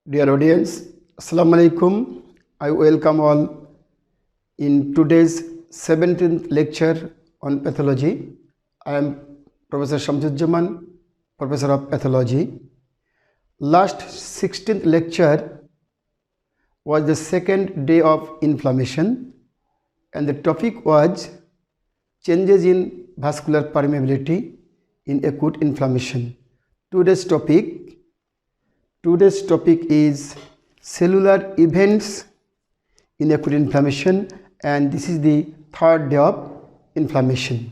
Dear audience, Assalamu alaikum. I welcome all in today's 17th lecture on pathology. I am Professor Shamsudjaman, Professor of Pathology. Last 16th lecture was the second day of inflammation and the topic was changes in vascular permeability in acute inflammation. Today's topic is cellular events in acute inflammation, and this is the third day of inflammation.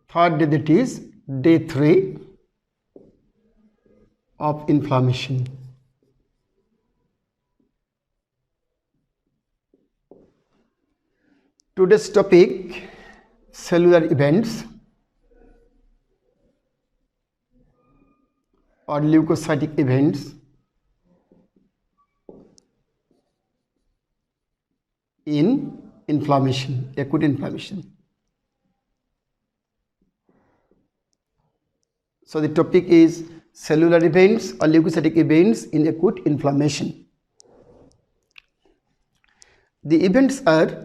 Third day, that is day 3 of inflammation. Today's topic, cellular events or leukocytic events in inflammation, acute inflammation. So the topic is cellular events or leukocytic events in acute inflammation. The events are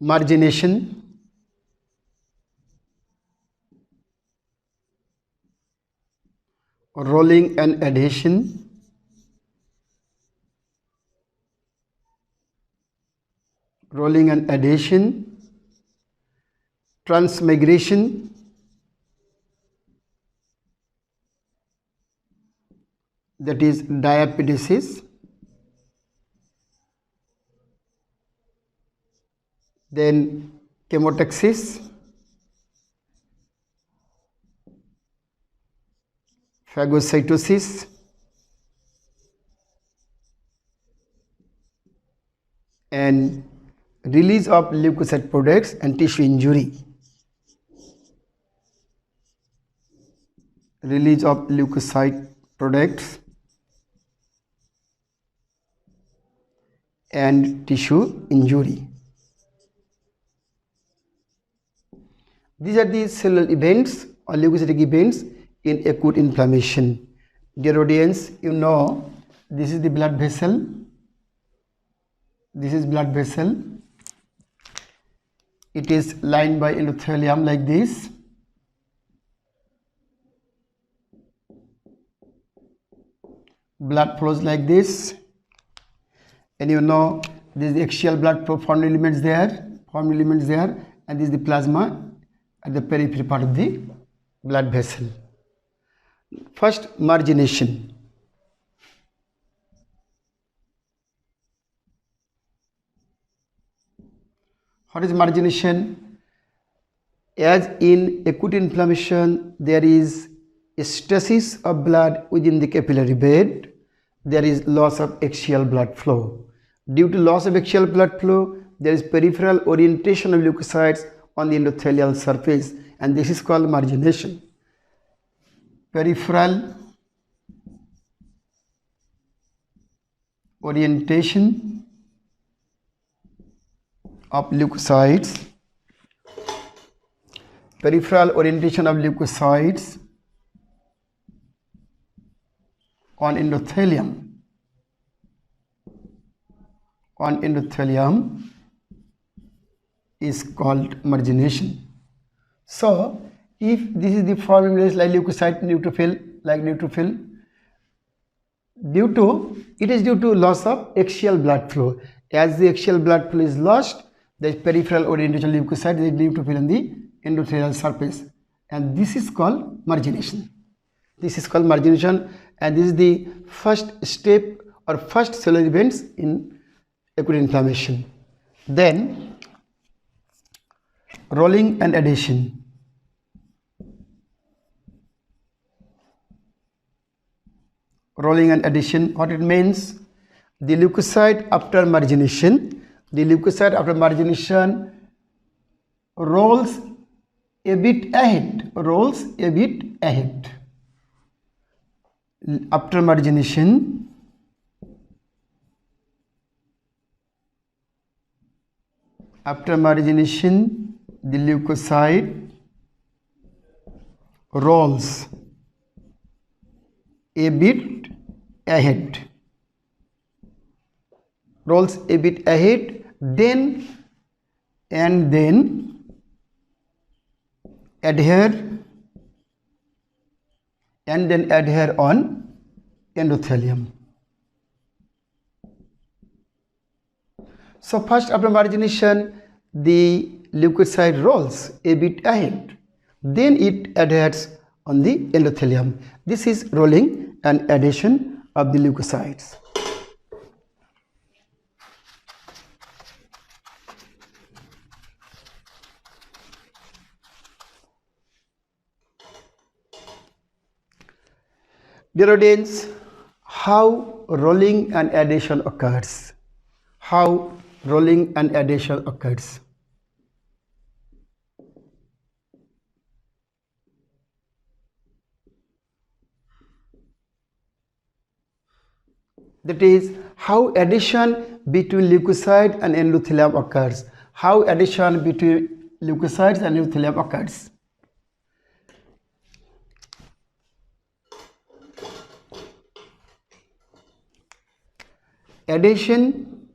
margination, rolling and adhesion, transmigration, that is diapedesis, then chemotaxis, phagocytosis, and release of leukocyte products and tissue injury. Release of leukocyte products and tissue injury. These are the cellular events or leukocytic events in acute inflammation. Dear audience, you know this is the blood vessel. This is blood vessel. It is lined by endothelium like this. Blood flows like this, and you know this is the axial blood flow formed elements there, and this is the plasma at the periphery part of the blood vessel. First, margination. What is margination? As in acute inflammation, there is a stasis of blood within the capillary bed. There is loss of axial blood flow. Due to loss of axial blood flow, there is peripheral orientation of leukocytes on the endothelial surface, and this is called margination. Peripheral orientation of leukocytes. Peripheral orientation of leukocytes on endothelium. Is called margination. So, if this is the formula like leukocyte, neutrophil, it is due to loss of axial blood flow. As the axial blood flow is lost, the peripheral orientation of leukocyte, the neutrophil on the endothelial surface, and this is called margination. And this is the first step or first cellular events in acute inflammation. Then rolling and adhesion. What it means? The leukocyte after margination rolls a bit ahead. After margination, After margination, the leukocyte rolls a bit ahead, then adhere on endothelium. So first, after margination, the leukocyte rolls a bit ahead, then it adheres on the endothelium. This is rolling and adhesion of the leukocytes. Dear audience, how rolling and adhesion occurs? How rolling and adhesion occurs? That is, how adhesion between leukocyte and endothelium occurs. How adhesion between leukocytes and endothelium occurs. Adhesion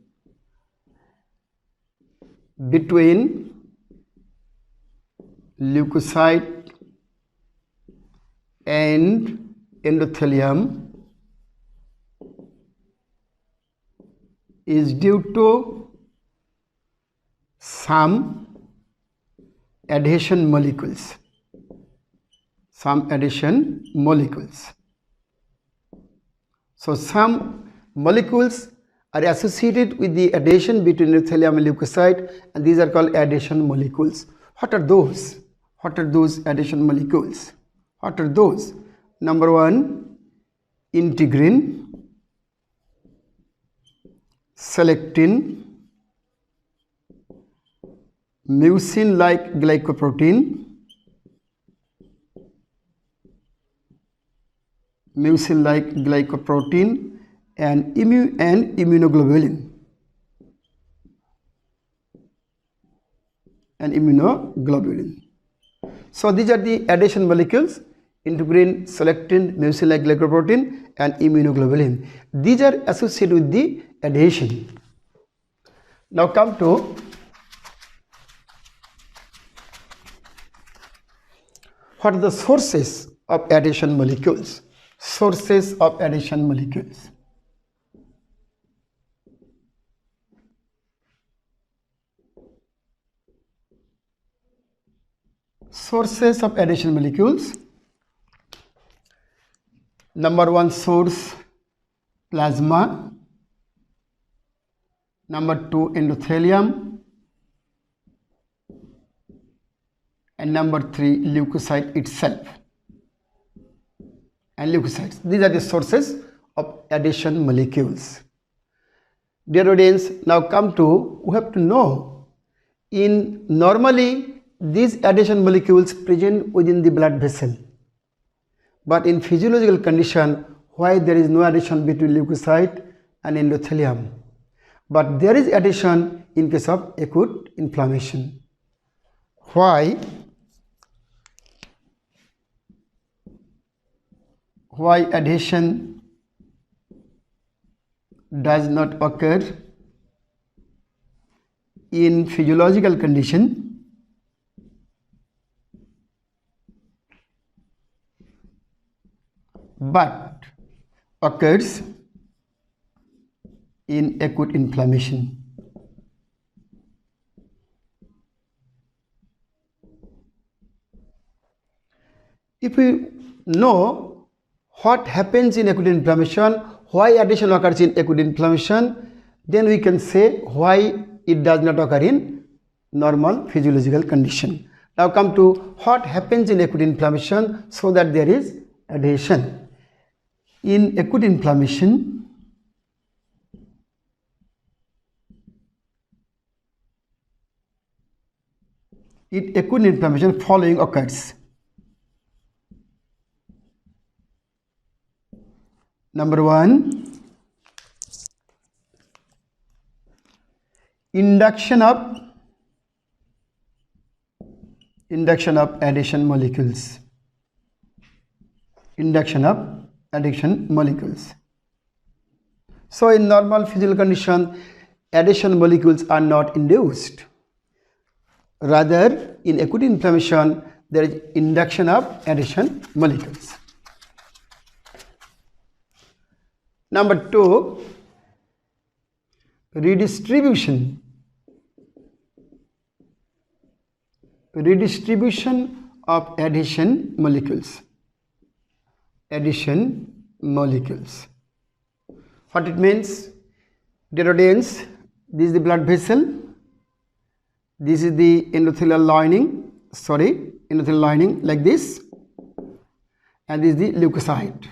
between leukocyte and endothelium is due to some adhesion molecules. So some molecules are associated with the adhesion between endothelium and leukocyte, and these are called adhesion molecules. What are those? What are those adhesion molecules? What are those? Number one, integrin, selectin, mucin-like glycoprotein, and immunoglobulin. So these are the adhesion molecules: integrin, selectin, mucin-like glycoprotein, and immunoglobulin. These are associated with the adhesion. Now come to what are the sources of adhesion molecules? Sources of adhesion molecules. Sources of adhesion molecules. Number one source, plasma. Number two, endothelium. And number three, leukocyte itself. And leukocytes. These are the sources of adhesion molecules. Dear audience, now come to, we have to know, normally these adhesion molecules present within the blood vessel. But in physiological condition, why there is no adhesion between leukocyte and endothelium, but there is adhesion in case of acute inflammation. Why adhesion does not occur in physiological condition, but occurs in acute inflammation. If we know what happens in acute inflammation, why adhesion occurs in acute inflammation, then we can say why it does not occur in normal physiological condition. Now come to what happens in acute inflammation so that there is adhesion. In acute inflammation, following occurs. Number one, induction of induction of addition molecules. Induction of addition molecules. So in normal physical condition, addition molecules are not induced. Rather, in acute inflammation, there is induction of addition molecules. Number 2, redistribution. Redistribution of addition molecules. Addition molecules. What it means? Dear audience, this is the blood vessel. This is the endothelial lining. Endothelial lining like this. And this is the leukocyte.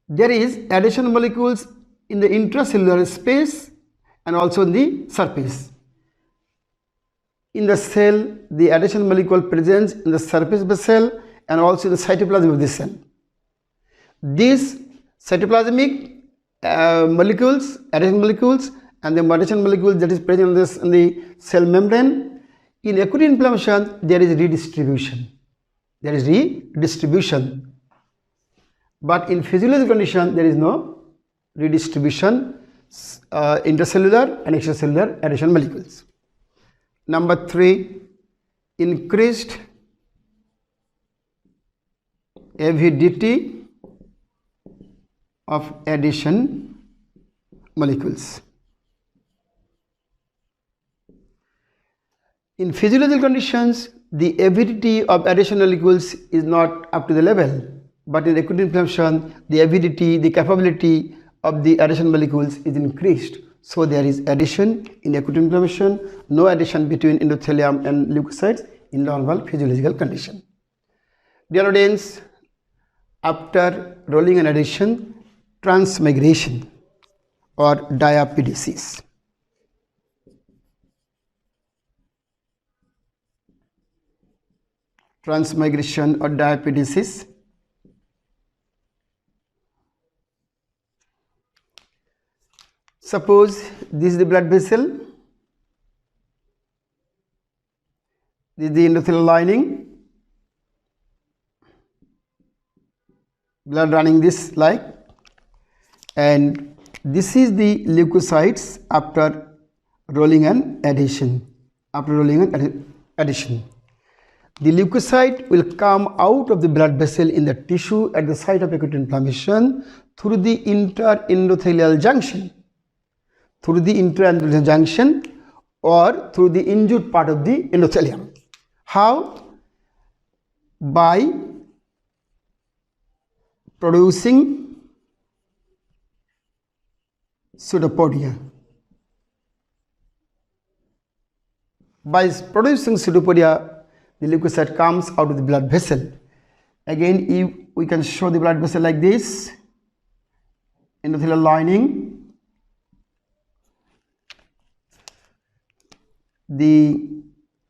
There is addition molecules in the intracellular space and also in the surface. In the cell, the addition molecule presents in the surface of the cell and also in the cytoplasm of the cell. These cytoplasmic molecules, addition molecules, and the addition molecules that is present in the cell membrane, in acute inflammation, there is redistribution. There is redistribution. But in physiological condition, there is no redistribution, intracellular and extracellular addition molecules. Number 3, increased avidity of addition molecules. In physiological conditions, the avidity of addition molecules is not up to the level, but in acute inflammation, the avidity, the capability of the addition molecules is increased. So there is addition in acute inflammation, no addition between endothelium and leukocytes in normal physiological condition. Dear audience, after rolling and addition, transmigration or diapedesis. Transmigration or diapedesis. Suppose this is the blood vessel, this is the endothelial lining, blood running this like, and this is the leukocytes after rolling and addition. After rolling and addition, the leukocyte will come out of the blood vessel in the tissue at the site of acute inflammation through the interendothelial junction. Through the interendothelial junction or through the injured part of the endothelium. How? By producing pseudopodia. By producing pseudopodia, the leukocyte comes out of the blood vessel. Again, if we can show the blood vessel like this, endothelial lining, the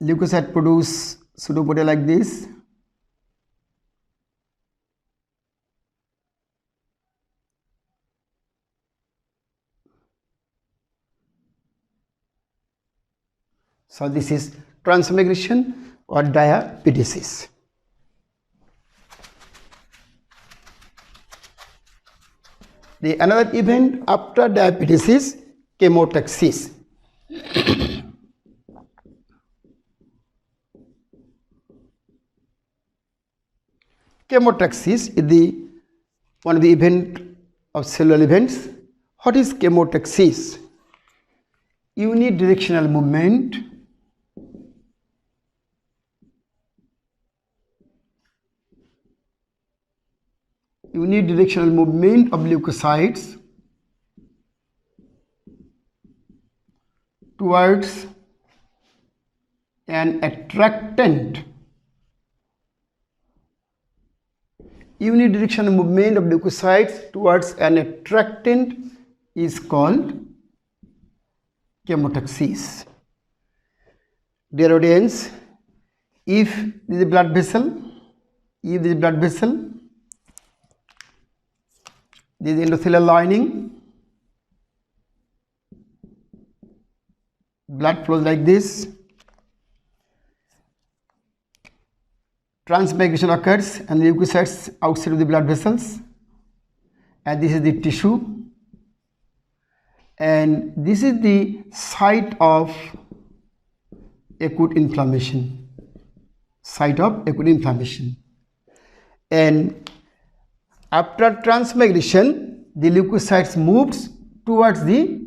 leukocyte produce pseudopodia like this. So this is transmigration or diapedesis. The another event after diapedesis, chemotaxis. Chemotaxis is one of the event of cellular events. What is chemotaxis? Unidirectional movement of leukocytes towards an attractant. Unidirectional movement of leukocytes towards an attractant is called chemotaxis. Dear audience, if this is a blood vessel, this is endothelial lining, blood flows like this, transmigration occurs and leukocytes outside of the blood vessels, and this is the tissue, and this is the site of acute inflammation, and after transmigration the leukocytes moves towards the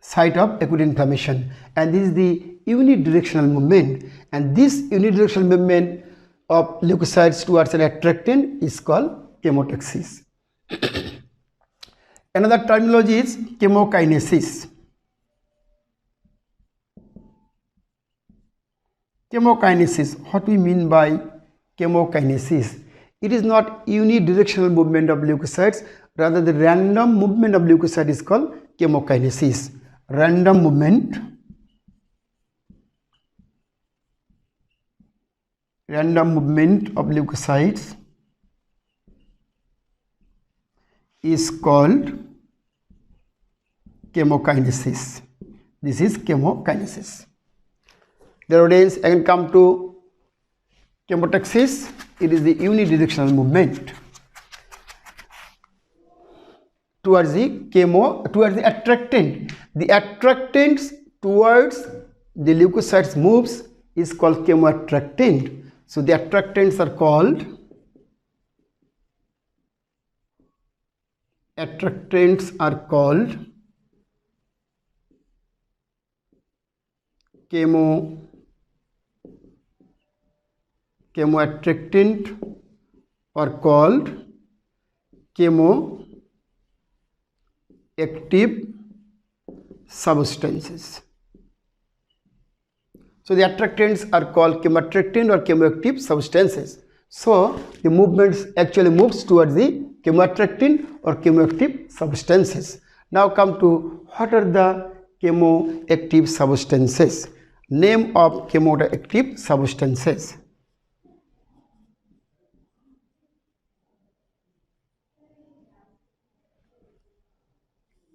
site of acute inflammation, and this is the unidirectional movement, and this unidirectional movement of leukocytes towards an attractant is called chemotaxis. Another terminology is chemokinesis. Chemokinesis, what we mean by chemokinesis? It is not unidirectional movement of leukocytes, rather the random movement of leukocytes is called chemokinesis. Random movement of leukocytes is called chemokinesis. This is chemokinesis. The audience, I can come to chemotaxis. It is the unidirectional movement towards the attractant. The attractants towards the leukocytes moves is called chemoattractant. So the attractants are called chemoattractant or called chemoactive substances. So the attractants are called chemoattractant or chemoactive substances. So the movements actually moves towards the chemoattractant or chemoactive substances. Now come to what are the chemoactive substances. Name of chemoactive substances.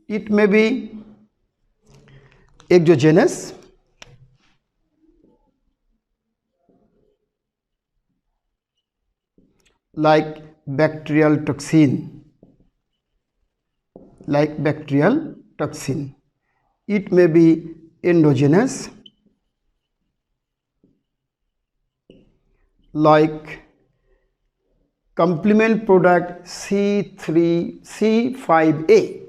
It may be exogenous, like bacterial toxin. It may be endogenous, like complement product C5A.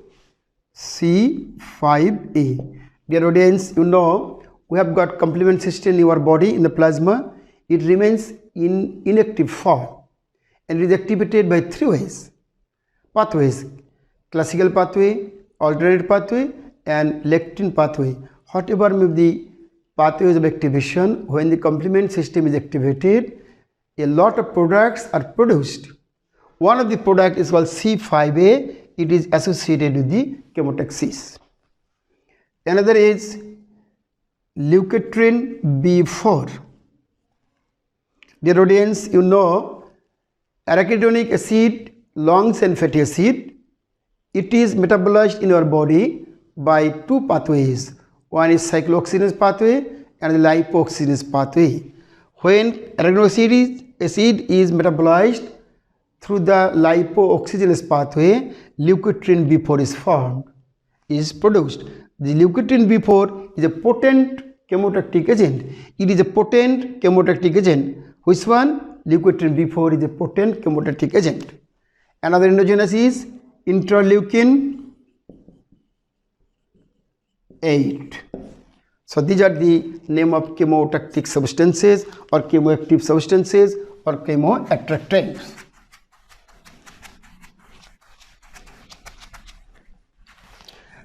Dear audience, you know we have got complement system in your body, in the plasma. It remains in inactive form and is activated by three pathways: classical pathway, alternate pathway, and lectin pathway. Whatever may be the pathways of activation, when the complement system is activated, a lot of products are produced. One of the product is called C5A. It is associated with the chemotaxis. Another is leukotriene B4. Dear audience, you know arachidonic acid, longs and fatty acid, it is metabolized in our body by two pathways. One is cyclooxygenase pathway and the lipoxygenase pathway. When arachidonic acid is metabolized through the lipooxygenase pathway, leukotriene B4 is produced. The leukotriene B4 is a potent chemotactic agent. It is a potent chemotactic agent. Which one? Leukotriene B4 is a potent chemotactic agent. Another endogenous is interleukin 8. So these are the name of chemotactic substances or chemoactive substances or chemoattractants.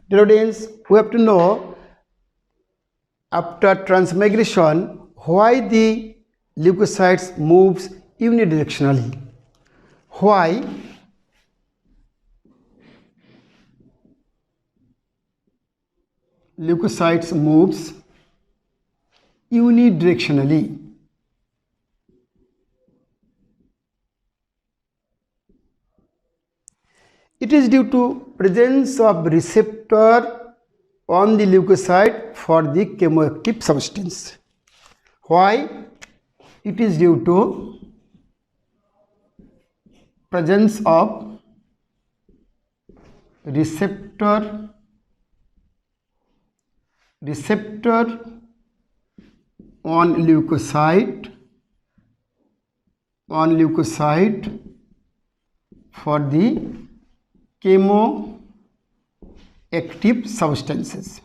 Dear audience, we have to know after transmigration why the leukocytes moves unidirectionally. Why? Leukocytes moves unidirectionally. It is due to presence of receptor on the leukocyte for the chemoactive substance. Why? It is due to presence of receptor on leukocyte for the chemoactive substances.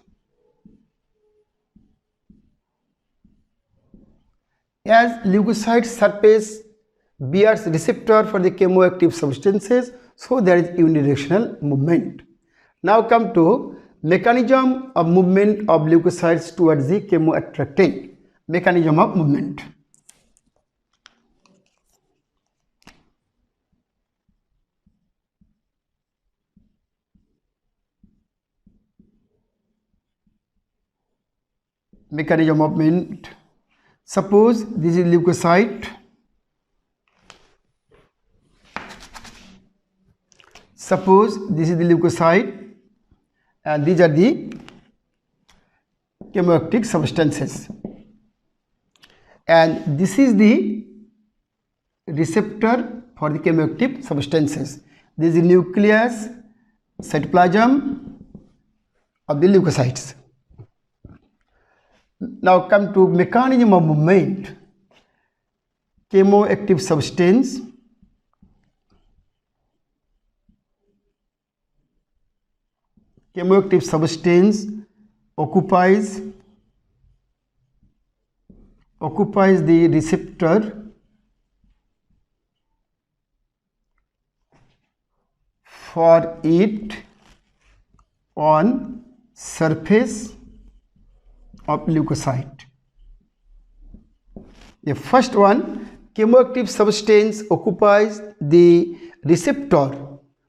As leukocyte surface bears receptor for the chemoactive substances, so there is unidirectional movement. Now come to mechanism of movement of leukocytes towards the chemoattractant. Mechanism of movement. Mechanism of movement. Suppose this is leukocyte. Suppose this is the leukocyte and these are the chemoactive substances, and this is the receptor for the chemoactive substances. This is the nucleus, cytoplasm of the leukocytes. Now come to mechanism of movement. Chemoactive substance occupies the receptor for it on surface of leukocyte. The first one, chemoactive substance occupies the receptor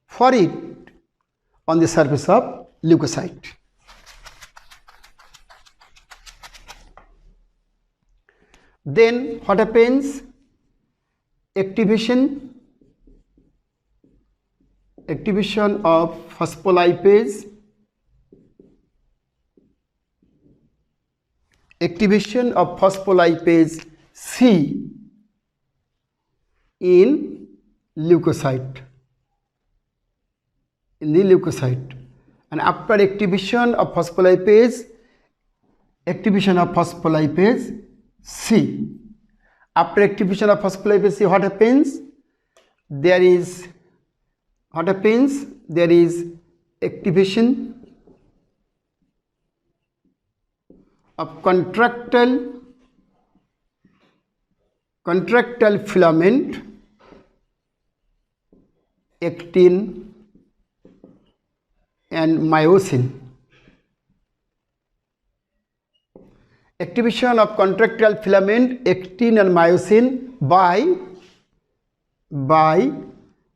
for it on the surface of leukocyte. Then what happens? Activation of phospholipase. Activation of phospholipase C in leukocyte. And after activation of phospholipase C. After activation of phospholipase C, what happens? There is activation of contractile filament, actin and myosin. Activation of contractile filament, actin and myosin by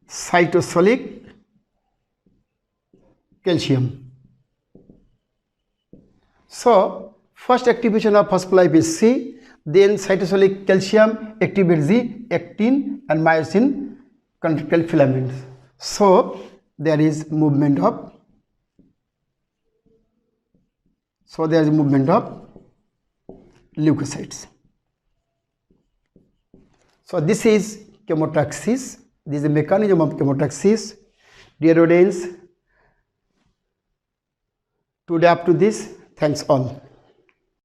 cytosolic calcium. So first activation of phospholipase C, then cytosolic calcium activates the actin and myosin contractile filaments. So there is movement of leukocytes. So this is chemotaxis. This is the mechanism of chemotaxis. Dear audience, today up to this. Thanks all.